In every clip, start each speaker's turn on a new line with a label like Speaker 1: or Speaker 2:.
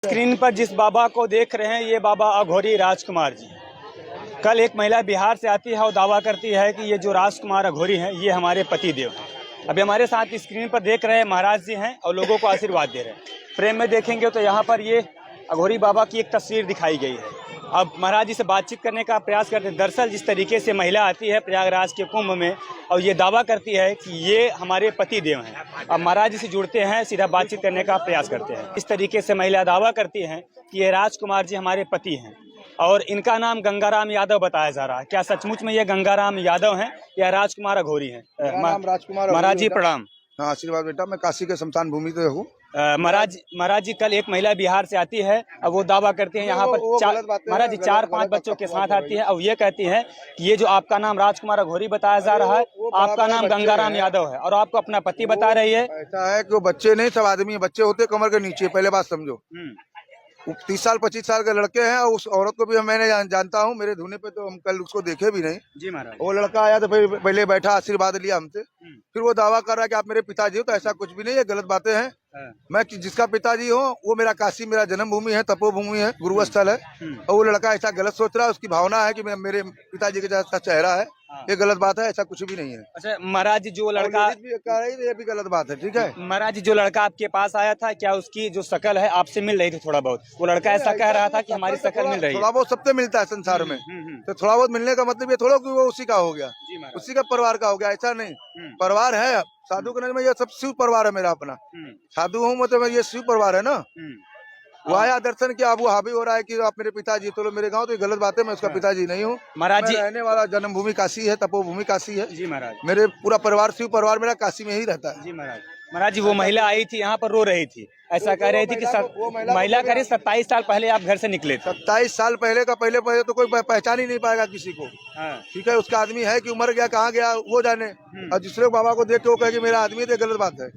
Speaker 1: Screen पर जिस बाबा को देख रहे हैं ये बाबा अघोरी राजकुमार जी। कल एक महिला बिहार से आती है और दावा करती है कि ये जो राजकुमार अघोरी हैं ये हमारे पति देव हैं। अभी हमारे साथ स्क्रीन पर देख रहे हैं महाराज जी हैं और लोगों को आशीर्वाद दे रहे हैं। फ्रेम में देखेंगे तो यहाँ पर ये अघोरी बाबा की एक तस्वीर दिखाई गई है। अब महाराज जी से बातचीत करने का प्रयास करते हैं। दरअसल जिस तरीके से महिला आती है प्रयागराज के कुंभ में और ये दावा करती है कि ये हमारे पति देव हैं। अब महाराज जी से जुड़ते हैं, सीधा बातचीत करने का प्रयास करते हैं। इस तरीके से महिला दावा करती है कि ये राजकुमार जी हमारे पति हैं और इनका नाम गंगाराम यादव बताया जा रहा है। क्या सचमुच में ये गंगाराम यादव हैं या राजकुमार अघोरी हैं? महाराज जी प्रणाम।
Speaker 2: हाँ, आशीर्वाद बेटा। मैं काशी के शमशान भूमि से हूँ।
Speaker 1: महाराज जी, कल एक महिला बिहार से आती है और वो दावा करती है यहाँ पर महाराज जी 4-5 बच्चों के साथ आती है और ये कहती है कि ये जो आपका नाम राजकुमार अघोरी बताया जा रहा है, आपका नाम गंगाराम यादव है और आपको अपना पति बता रही है।
Speaker 2: ऐसा है कि वो बच्चे नहीं, सब आदमी है। बच्चे होते कमर के नीचे, पहले बात समझो। 30 साल 25 साल के लड़के हैं और उस औरत को भी मैंने जानता हूँ। मेरे धुने पे तो हम कल उसको देखे भी नहीं
Speaker 1: जी महाराज।
Speaker 2: वो लड़का आया तो पहले बैठा, आशीर्वाद लिया हमसे। फिर वो दावा कर रहा है कि आप मेरे पिताजी हो। तो ऐसा कुछ भी नहीं है, गलत बातें हैं। मैं जिसका पिताजी हूँ वो मेरा काशी, मेरा जन्मभूमि है, तपोभूमि है, गुरु स्थल है। और वो लड़का ऐसा गलत सोच रहा है, उसकी भावना है कि मेरे पिताजी के जैसा चेहरा है। ये गलत बात है, ऐसा कुछ भी नहीं है।
Speaker 1: अच्छा महाराज जी, जो लड़का
Speaker 2: ये भी गलत बात है, ठीक है।
Speaker 1: महाराज जी, जो लड़का आपके पास आया था, क्या उसकी जो शकल है आपसे मिल रही थी? थोड़ा बहुत वो लड़का ऐसा कह रहा था कि हमारी शकल मिल रही है।
Speaker 2: थोड़ा बहुत सबसे मिलता है संसार में। तो थोड़ा बहुत मिलने का मतलब ये थोड़ा कि वो उसी का हो गया, उसी का परिवार का हो गया, ऐसा नहीं। परिवार है साधु के नजर में, ये सब शिव परिवार है मेरा अपना। साधु हूँ मतलब ये शिव परिवार है ना। वो आया दर्शन किया, अब वो हावी हो रहा है कि आप मेरे पिताजी। तो मेरे गांव, तो ये गलत बात है। मैं उसका पिताजी नहीं हूँ महाराज जी। रहने वाला जन्मभूमि काशी है, तपोभूमि काशी है जी महाराज। मेरे पूरा परिवार, शिव परिवार मेरा काशी में ही रहता है जी महाराज।
Speaker 1: महाराज जी, वो महिला आई थी यहाँ पर, रो रही थी, ऐसा कह रही थी कि महिला कह रही 27 साल पहले आप घर से निकले थे।
Speaker 2: 27 साल पहले का पहले तो कोई पहचान ही नहीं पाएगा किसी को, ठीक है। उसका आदमी है कि उमर गया, कहाँ गया वो जाने। और दूसरे बाबा को देख के वो कहे कि मेरा आदमी, तो गलत बात है।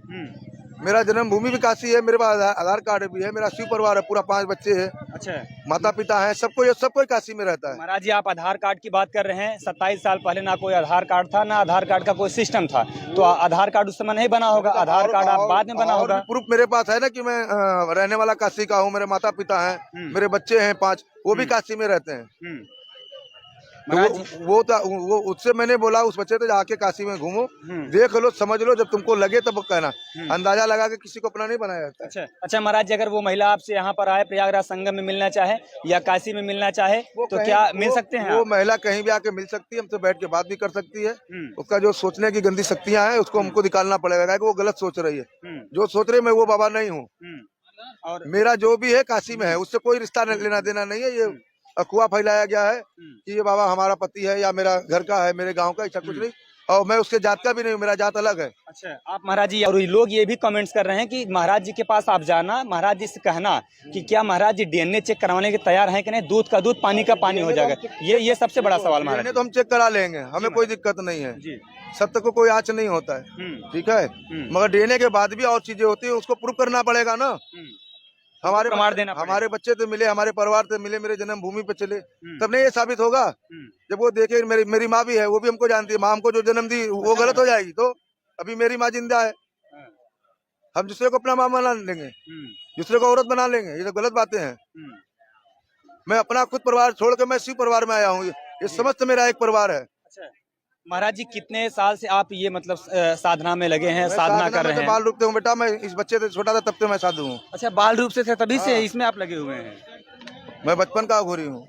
Speaker 2: मेरा जन्मभूमि भी काशी है, मेरे पास आधार कार्ड भी है, मेरा शिव परिवार है, पूरा 5 बच्चे हैं। अच्छा, माता पिता है, सब कोई काशी में रहता है।
Speaker 1: महाराज जी, आप आधार कार्ड की बात कर रहे हैं। 27 साल पहले ना कोई आधार कार्ड था, ना आधार कार्ड का कोई सिस्टम था। तो आधार कार्ड उस समय नहीं बना होगा, आधार कार्ड आप बाद में बना होगा।
Speaker 2: प्रूफ मेरे पास है ना कि मैं रहने वाला काशी का हूँ। मेरे माता पिता हैं, मेरे बच्चे हैं 5, वो भी काशी में रहते हैं। तो वो उससे मैंने बोला उस बच्चे तो जाके काशी में घूमो, देख लो, समझ लो, जब तुमको लगे तब कहना। अंदाजा लगा के किसी को अपना नहीं बनाया जाता।
Speaker 1: अच्छा महाराज जी, अगर वो महिला आपसे यहाँ पर आए, प्रयागराज संगम में मिलना चाहे या काशी में मिलना चाहे तो क्या मिल सकते हैं?
Speaker 2: वो महिला कहीं भी आके मिल सकती है, हमसे बैठ के बात भी कर सकती है। उसका जो सोचने की गंदी शक्तियाँ हैं उसको हमको निकालना पड़ेगा कि वो गलत सोच रही है। जो सोच रही है, मैं वो बाबा नहीं हूँ। और मेरा जो भी है काशी में है, उससे कोई रिश्ता लेना देना नहीं है। ये अफवाह फैलाया गया है कि ये बाबा हमारा पति है या मेरा घर का है, मेरे गांव का, ऐसा कुछ नहीं। और मैं उसके जात का भी नहीं हूँ, मेरा जात अलग है।
Speaker 1: अच्छा, आप महाराज जी, और लोग ये भी कमेंट्स कर रहे हैं कि महाराज जी के पास आप जाना, महाराज जी से कहना कि क्या महाराज जी डीएनए चेक करवाने के तैयार हैं कि नहीं? दूध का दूध, पानी का पानी हो जाएगा। ये सबसे बड़ा सवाल महाराज।
Speaker 2: तो हम चेक करा लेंगे, हमें कोई दिक्कत नहीं है। सत्य को कोई आँच नहीं होता है, ठीक है। मगर डीएनए के बाद भी और चीजें होती है, उसको प्रूव करना पड़ेगा ना। हमारे बच्चे तो मिले, हमारे परिवार तो मिले, मेरे जन्मभूमि पे चले, तब नहीं ये साबित होगा। जब वो देखे मेरी माँ भी है, वो भी हमको जानती है। माँ हमको जो जन्म दी वो गलत हो जाएगी? तो अभी मेरी माँ जिंदा है, हम दूसरे को अपना माँ बना लेंगे, दूसरे को औरत बना लेंगे? ये तो गलत बातें हैं। मैं अपना खुद परिवार छोड़ के मैं शिव परिवार में आया हूँ। ये समस्त मेरा एक परिवार है।
Speaker 1: महाराज जी, कितने साल से आप ये मतलब साधना में लगे हैं, साधना कर रहे हैं?
Speaker 2: बाल रूप से हूँ बेटा, मैं इस बच्चे से छोटा था तब से मैं साधु हूँ।
Speaker 1: अच्छा, बाल रूप से थे तभी से इसमें आप लगे हुए हैं?
Speaker 2: मैं बचपन का अघोरी हूँ।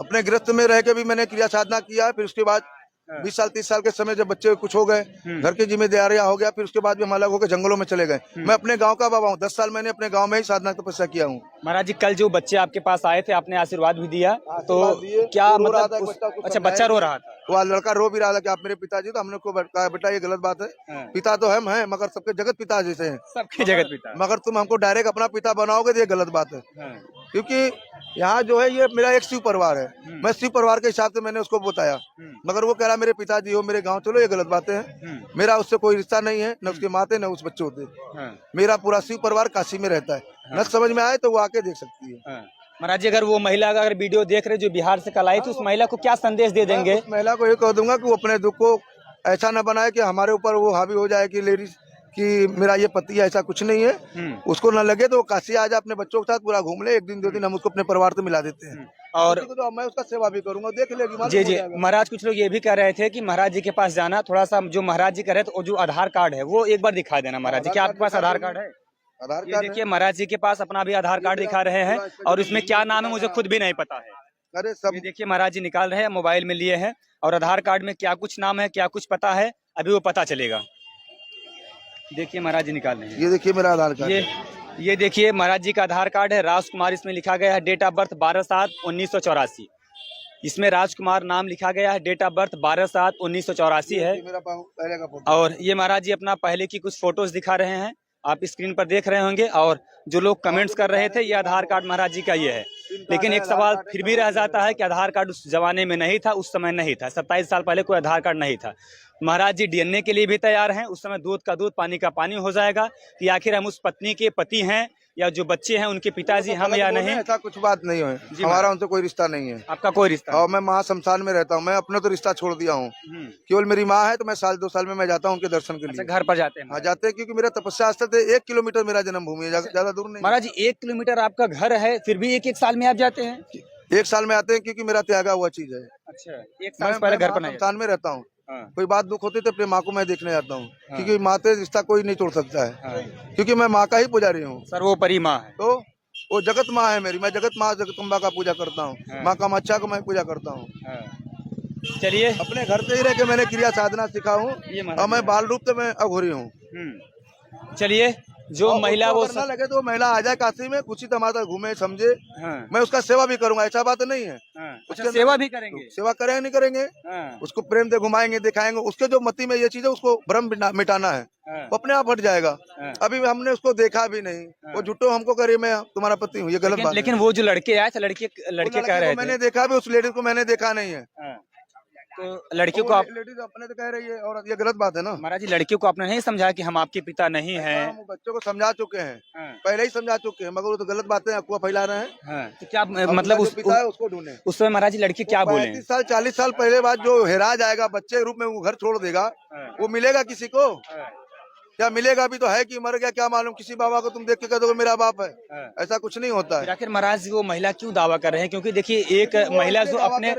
Speaker 2: अपने गृहस्थ में रह के भी मैंने क्रिया साधना किया। फिर उसके बाद 20 साल 30 साल के समय जब बच्चे कुछ हो गए, घर की जिम्मेदारियां हो गया, फिर उसके बाद भी हम अलग होकर जंगलों में चले गए। मैं अपने गांव का बाबा हूँ। 10 साल मैंने अपने गांव में ही साधना तपस्या किया हूँ।
Speaker 1: महाराज जी, कल जो बच्चे आपके पास आए थे, आपने आशीर्वाद भी दिया, तो क्या मतलब अच्छा, बच्चा रो रहा था?
Speaker 2: वो लड़का रो भी रहा था कि आप मेरे पिताजी। तो हमने को कहा बेटा ये गलत बात है। पिता तो हम हैं, मगर सबके जगत पिता जैसे हैं,
Speaker 1: सबके जगत पिता।
Speaker 2: मगर तुम हमको डायरेक्ट अपना पिता बनाओगे तो ये गलत बात है। क्योंकि यहाँ जो है ये मेरा एक शिव परिवार है। मैं शिव परिवार के हिसाब से मैंने उसको बताया, मगर वो कह रहा मेरे पिताजी हो, मेरे गांव चलो। ये गलत बातें हैं। मेरा उससे कोई रिश्ता नहीं है, न उसके माते न उस बच्चे होते। मेरा पूरा शिव परिवार काशी में रहता है। न समझ में आए तो वो आके देख सकती है।
Speaker 1: महाराज जी, अगर वो महिला अगर वीडियो देख रहे जो बिहार से कल आई, तो उस महिला को क्या संदेश दे देंगे?
Speaker 2: उस महिला को ये कह दूंगा कि वो अपने दुख को ऐसा न बनाए कि हमारे ऊपर वो हावी हो जाए कि लेडीज कि मेरा ये पति है, ऐसा कुछ नहीं है। उसको न लगे तो वो काशी आ जाए, अपने बच्चों के साथ पूरा घूम ले, 1 दिन 2 दिन हम उसको अपने परिवार से मिला देते हैं।
Speaker 1: और
Speaker 2: तो मैं उसका सेवा भी करूंगा, देख लेगी।
Speaker 1: जी जी महाराज, कुछ लोग ये भी कह रहे थे कि महाराज जी के पास जाना, थोड़ा सा जो महाराज जी कह रहे थे, जो आधार कार्ड है वो एक बार दिखा देना महाराज जी। क्या आपके पास आधार कार्ड है?
Speaker 2: आधार
Speaker 1: ये
Speaker 2: कार्ड
Speaker 1: देखिए महाराज जी के पास अपना भी आधार कार्ड दिखा रहे हैं, और उसमें क्या नाम है मुझे खुद भी नहीं पता है।
Speaker 2: अरे सब
Speaker 1: ये देखिए महाराज जी निकाल रहे हैं, मोबाइल में लिए हैं, और आधार कार्ड में क्या कुछ नाम है, क्या कुछ पता है, अभी वो पता चलेगा। देखिए महाराज जी निकाल रहे हैं।
Speaker 2: ये देखिए मेरा आधार कार्ड,
Speaker 1: ये देखिए महाराज जी का आधार कार्ड है, राजकुमार इसमें लिखा गया है, डेट ऑफ बर्थ 12/7/1984। इसमें राजकुमार नाम लिखा गया है, डेट ऑफ बर्थ 12/7/1984 है।
Speaker 2: मेरा पहले का फोटो।
Speaker 1: और ये महाराज जी अपना पहले की कुछ फोटोज दिखा रहे हैं, आप स्क्रीन पर देख रहे होंगे। और जो लोग कमेंट्स कर रहे थे, ये आधार कार्ड महाराज जी का ये है। लेकिन एक सवाल फिर भी रह जाता है कि आधार कार्ड उस जमाने में नहीं था, उस समय नहीं था, 27 साल पहले कोई आधार कार्ड नहीं था। महाराज जी डीएनए के लिए भी तैयार हैं, उस समय दूध का दूध पानी का पानी हो जाएगा कि आखिर हम उस पत्नी के पति हैं या जो बच्चे हैं उनके पिताजी हम या नहीं।
Speaker 2: ऐसा कुछ बात नहीं है, हमारा उनसे कोई रिश्ता नहीं है।
Speaker 1: आपका कोई रिश्ता?
Speaker 2: और मैं महाशमशान में रहता हूँ, मैं अपना तो रिश्ता छोड़ दिया हूँ। केवल मेरी माँ है, तो मैं 1-2 साल में मैं जाता हूँ उनके दर्शन के लिए।
Speaker 1: घर पर जाते हैं?
Speaker 2: हाँ जाते हैं, क्योंकि मेरा तपस्या स्थल है, 1 किलोमीटर मेरा जन्मभूमि है, ज्यादा दूर नहीं।
Speaker 1: महाराज जी 1 किलोमीटर आपका घर है, फिर भी एक साल में आप जाते हैं?
Speaker 2: 1 साल में आते हैं, क्योंकि मेरा त्यागा हुआ चीज है।
Speaker 1: अच्छा, 1 साल पहले घर पर नहीं?
Speaker 2: शमशान में रहता हूँ।
Speaker 1: हाँ।
Speaker 2: कोई बात दुख होती तो अपने माँ को मैं देखने जाता हूँ। हाँ। क्योंकि माँ से रिश्ता कोई नहीं तोड़ सकता है। हाँ। क्योंकि मैं माँ का ही पुजारी हूँ,
Speaker 1: सर्वोपरि माँ है।
Speaker 2: तो वो जगत माँ है मेरी, मैं जगत माँ जगदम्बा का पूजा करता हूँ। हाँ। माँ कामाख्या को मैं पूजा करता हूँ।
Speaker 1: हाँ। चलिए,
Speaker 2: अपने घर से ही रह के मैंने क्रिया साधना सीखा हूँ, और मैं बाल रूप से मैं अघोरी हूँ।
Speaker 1: चलिए, जो महिला वो
Speaker 2: ना लगे तो महिला आ जाए काशी में, कुछ ही तमाशा घूमे समझे।
Speaker 1: हाँ।
Speaker 2: मैं उसका सेवा भी करूंगा, ऐसा बात नहीं है।
Speaker 1: हाँ। उसका सेवा भी करेंगे?
Speaker 2: सेवा करेंगे नहीं करेंगे? हाँ। उसको प्रेम से घुमाएंगे, दिखाएंगे। उसके जो मति में ये चीज है, उसको भ्रम मिटाना है। हाँ। वो अपने आप हट जाएगा। हाँ। अभी हमने उसको देखा भी नहीं। हाँ। वो झूठो हमको करे मैं तुम्हारा पति हूँ, ये गलत बात है। लेकिन
Speaker 1: वो जो लड़के आए थे, लड़के कह रहे थे, मैंने
Speaker 2: देखा भी, उस लेडीज को मैंने देखा नहीं है।
Speaker 1: तो लड़कियों को आप
Speaker 2: लेडीज अपने तो कह रही है, और ये गलत बात है ना।
Speaker 1: महाराज जी लड़कियों को आपने नहीं समझाया कि हम आपके पिता नहीं हैं?
Speaker 2: हम बच्चों को समझा चुके हैं। हाँ। पहले ही समझा चुके हैं, मगर वो तो गलत बातें अफवाह फैला रहे हैं। हाँ।
Speaker 1: तो क्या मतलब
Speaker 2: उसको ढूंढे।
Speaker 1: उस समय महाराज जी लड़की क्या बोले?
Speaker 2: 35 साल 40 साल पहले बाद जो हेरा जाएगा, बच्चे के रूप में वो घर छोड़ देगा। हाँ। वो मिलेगा किसी को? हाँ। क्या मिलेगा? भी तो है कि मर गया, क्या मालूम। किसी बाबा को तुम देख के कह दोगे मेरा बाप है। हाँ। ऐसा कुछ नहीं होता है।
Speaker 1: आखिर महाराज जी वो महिला क्यों दावा कर रहे हैं? क्योंकि देखिए, एक महिला जो अपने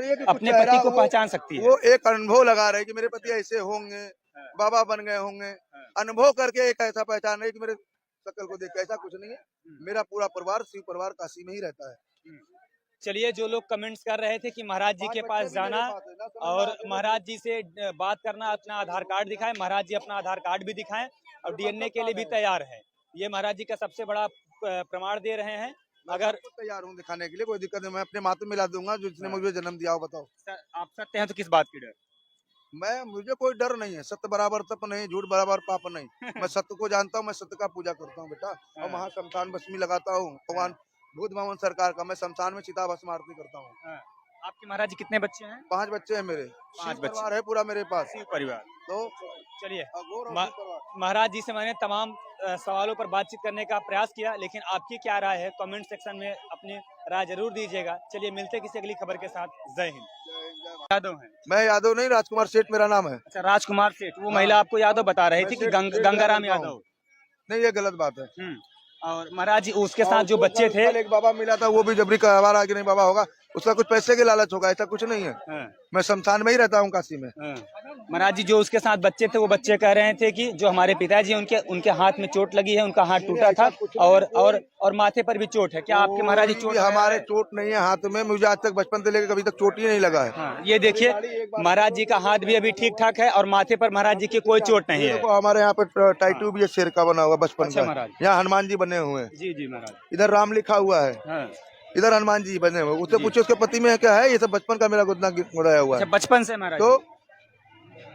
Speaker 1: पति को पहचान सकती है,
Speaker 2: वो एक अनुभव लगा रहे कि मेरे पति ऐसे होंगे, बाबा बन गए होंगे। अनुभव करके एक ऐसा पहचान रहे कि मेरे शक्ल को देख के। ऐसा कुछ नहीं है। मेरा पूरा परिवार शिव परिवार काशी में ही रहता है।
Speaker 1: चलिए, जो लोग कमेंट्स कर रहे थे कि महाराज जी के पास जाना और महाराज जी से बात करना, अपना आधार कार्ड दिखाएं, महाराज जी अपना आधार कार्ड भी दिखाएं, और डीएनए के लिए भी तैयार है। ये महाराज जी का सबसे बड़ा प्रमाण दे रहे हैं। अगर
Speaker 2: तैयार हूँ दिखाने के लिए, कोई दिक्कत नहीं। मैं अपने माता मिला दूंगा जिसने मुझे जन्म दिया हो। बताओ
Speaker 1: सर, आप सत्य हैं तो किस बात की डर?
Speaker 2: मुझे कोई डर नहीं है। सत्य बराबर तप नहीं, झूठ बराबर पाप नहीं। मैं सत्य को जानता हूँ, मैं सत्य का पूजा करता हूँ बेटा। और वहाँ शमशान भस्मी लगाता हूँ, भगवान भूत भवन सरकार का। मैं शमशान में चिता भस्म आरती करता हूँ।
Speaker 1: आपके महाराज जी कितने बच्चे हैं?
Speaker 2: 5 बच्चे हैं मेरे।
Speaker 1: 5
Speaker 2: परिवार है पूरा मेरे पास,
Speaker 1: परिवार।
Speaker 2: तो
Speaker 1: चलिए, महाराज जी से मैंने तमाम सवालों पर बातचीत करने का प्रयास किया, लेकिन आपकी क्या राय है कमेंट सेक्शन में अपनी राय जरूर दीजिएगा। चलिए, मिलते किसी अगली खबर के साथ। जय हिंद। यादव है?
Speaker 2: मैं यादव नहीं, राजकुमार सेठ मेरा नाम है।
Speaker 1: अच्छा, राजकुमार सेठ। वो महिला आपको यादव बता रही थी कि गंगाराम यादव?
Speaker 2: नहीं, ये गलत बात है।
Speaker 1: और महाराज जी उसके साथ जो बच्चे थे,
Speaker 2: एक बाबा मिला था, वो भी जबरी करवा कि नहीं बाबा होगा, उसका कुछ पैसे के लालच होगा। ऐसा कुछ नहीं है। मैं शमशान में ही रहता हूँ, काशी में।
Speaker 1: महाराज जी जो उसके साथ बच्चे थे, वो बच्चे कह रहे थे कि जो हमारे पिताजी उनके हाथ में चोट लगी है, उनका हाथ टूटा था, और माथे पर भी चोट है। क्या आपके महाराज जी चोट?
Speaker 2: हमारे चोट नहीं है हाथ में। मुझे आज तक बचपन से लेकर कभी तक चोट ही नहीं लगा है।
Speaker 1: ये देखिए, महाराज जी का हाथ भी अभी ठीक ठाक है, और माथे पर महाराज जी की कोई चोट नहीं है।
Speaker 2: हमारे यहाँ पे टाइटू भी शेर का बना हुआ बचपन का। यहाँ हनुमान जी बने हुए हैं।
Speaker 1: जी जी महाराज।
Speaker 2: इधर राम लिखा हुआ है। इधर हनुमान जी बने हुए। उससे पूछो उसके पति में क्या है। ये सब बचपन का मेरा गुदना गुदाया हुआ है।
Speaker 1: बचपन से महाराज?
Speaker 2: तो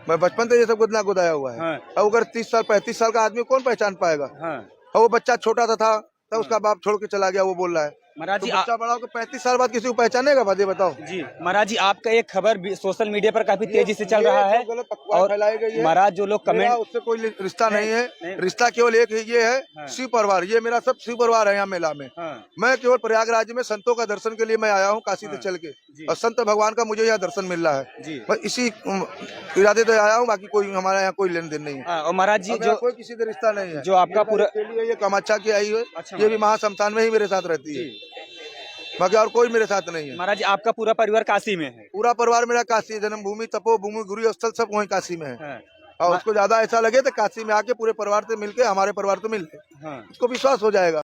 Speaker 2: मैं बचपन से ये सब गुदना गुदाया हुआ है। अब अगर 30 साल 35 साल का आदमी कौन पहचान पाएगा? और वो बच्चा छोटा था तब उसका बाप छोड़ के चला गया, वो बोल रहा है।
Speaker 1: महाराज
Speaker 2: तो
Speaker 1: जी
Speaker 2: बच्चा बड़ा होकर 35 साल बाद किसी को पहचानेगा बात, ये बताओ।
Speaker 1: जी महाराज जी, आपका एक खबर भी सोशल मीडिया पर काफी तेजी से चल रहा है
Speaker 2: गलत अफवाह
Speaker 1: और
Speaker 2: फैलाई गई है।
Speaker 1: महाराज जो लोग
Speaker 2: मेरा
Speaker 1: कमेंट
Speaker 2: उससे कोई रिश्ता नहीं है,
Speaker 1: नहीं।
Speaker 2: रिश्ता केवल एक ही ये है,
Speaker 1: हाँ।
Speaker 2: शिव परिवार। ये मेरा सब शिव परिवार है यहाँ मेला में।
Speaker 1: हाँ,
Speaker 2: मैं केवल प्रयागराज में संतों का दर्शन के लिए मैं आया हूँ, काशी से
Speaker 1: हाँ।
Speaker 2: चल के,
Speaker 1: जी।
Speaker 2: और संत भगवान का मुझे यहाँ दर्शन मिल रहा है।
Speaker 1: जी।
Speaker 2: बस इसी इरादे से आया हूँ, बाकी कोई हमारे यहाँ कोई लेन देन नहीं है।
Speaker 1: हाँ, और महाराज जी
Speaker 2: और मेरा
Speaker 1: जो
Speaker 2: कोई किसी से रिश्ता नहीं है।
Speaker 1: जो आपका पूरा
Speaker 2: ये कामाख्या की आई है,
Speaker 1: अच्छा,
Speaker 2: ये भी महाशमशान में ही मेरे साथ रहती है, बाकी और कोई मेरे साथ नहीं है।
Speaker 1: महाराज जी आपका पूरा परिवार काशी में है।
Speaker 2: पूरा परिवार मेरा काशी, जन्मभूमि, तपोभूमि, गुरु स्थल सब वहीं काशी में है।
Speaker 1: हाँ,
Speaker 2: और उसको ज्यादा ऐसा लगे तो काशी में आके पूरे परिवार से मिलके, हमारे परिवार से मिल ले,
Speaker 1: हाँ।
Speaker 2: उसको विश्वास हो जाएगा।